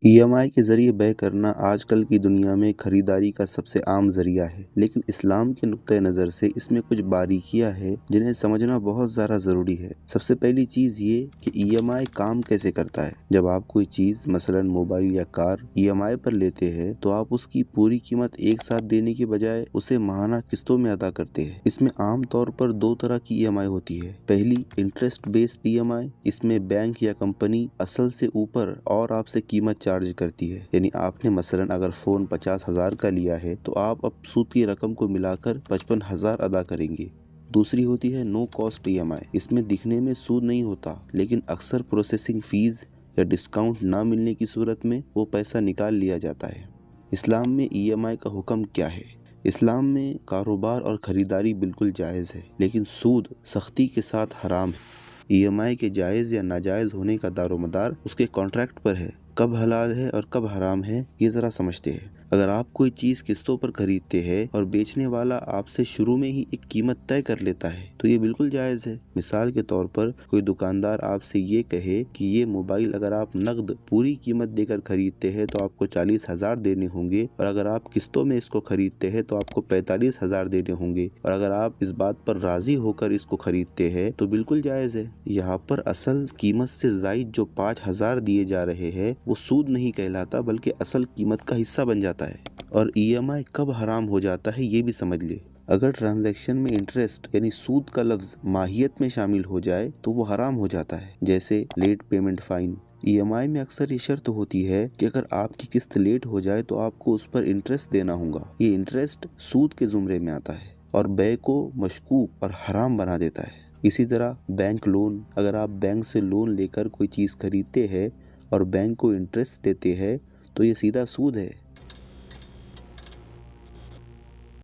EMI के ज़रिए व्यय करना आजकल की दुनिया में खरीदारी का सबसे आम ज़रिया है, लेकिन इस्लाम के नुक्ते नज़र से इसमें कुछ बारीकियां हैं जिन्हें समझना बहुत ज़्यादा ज़रूरी है। सबसे पहली चीज़ ये कि ईएमआई काम कैसे करता है। जब आप कोई चीज़ मसलन मोबाइल या कार ईएमआई पर लेते हैं तो आप उसकी पूरी कीमत एक साथ देने के बजाय उसे माहाना किस्तों में अदा करते हैं। इसमें आम तौर पर दो तरह की ईएमआई होती है। पहली इंटरेस्ट बेस्ड ईएमआई, इसमें बैंक या कंपनी असल से ऊपर और आपसे कीमत चार्ज करती है। यानी आपने मसलन अगर फ़ोन 50,000 का लिया है तो आप अब सूद की रकम को मिलाकर 55,000 अदा करेंगे। दूसरी होती है नो कॉस्ट ईएमआई। इसमें दिखने में सूद नहीं होता, लेकिन अक्सर प्रोसेसिंग फीस या डिस्काउंट ना मिलने की सूरत में वो पैसा निकाल लिया जाता है। इस्लाम में ईएमआई का हुक्म क्या है। इस्लाम में कारोबार और खरीदारी बिल्कुल जायज़ है, लेकिन सूद सख्ती के साथ हराम है। ईएमआई के जायज़ या नाजायज़ होने का दारोमदार उसके कॉन्ट्रैक्ट पर है। कब हलाल है और कब हराम है ये ज़रा समझते हैं। अगर आप कोई चीज़ किस्तों पर खरीदते हैं और बेचने वाला आपसे शुरू में ही एक कीमत तय कर लेता है तो ये बिल्कुल जायज़ है। मिसाल के तौर पर कोई दुकानदार आपसे ये कहे कि ये मोबाइल अगर आप नकद पूरी कीमत देकर खरीदते हैं तो आपको 40,000 देने होंगे, और अगर आप किस्तों में इसको खरीदते हैं तो आपको 45,000 देने होंगे, और अगर आप इस बात पर राजी होकर इसको खरीदते हैं तो बिल्कुल जायज़ है। यहाँ पर असल कीमत से ज़ायद जो 5,000 दिए जा रहे हैं वो सूद नहीं कहलाता, बल्कि असल कीमत का हिस्सा बन जाता है। और ईएमआई कब हराम हो जाता है ये भी समझ ले। अगर ट्रांजैक्शन में इंटरेस्ट यानी सूद का लफ्ज़ माहियत में शामिल हो जाए तो वो हराम हो जाता है, जैसे लेट पेमेंट फ़ाइन। ईएमआई में अक्सर ये शर्त होती है कि अगर आपकी किस्त लेट हो जाए तो आपको उस पर इंटरेस्ट देना होगा। ये इंटरेस्ट सूद के ज़ुमरे में आता है और व्यय को मशकूक और हराम बना देता है। इसी तरह बैंक लोन, अगर आप बैंक से लोन लेकर कोई चीज़ खरीदते हैं और बैंक को इंटरेस्ट देते हैं तो ये सीधा सूद है।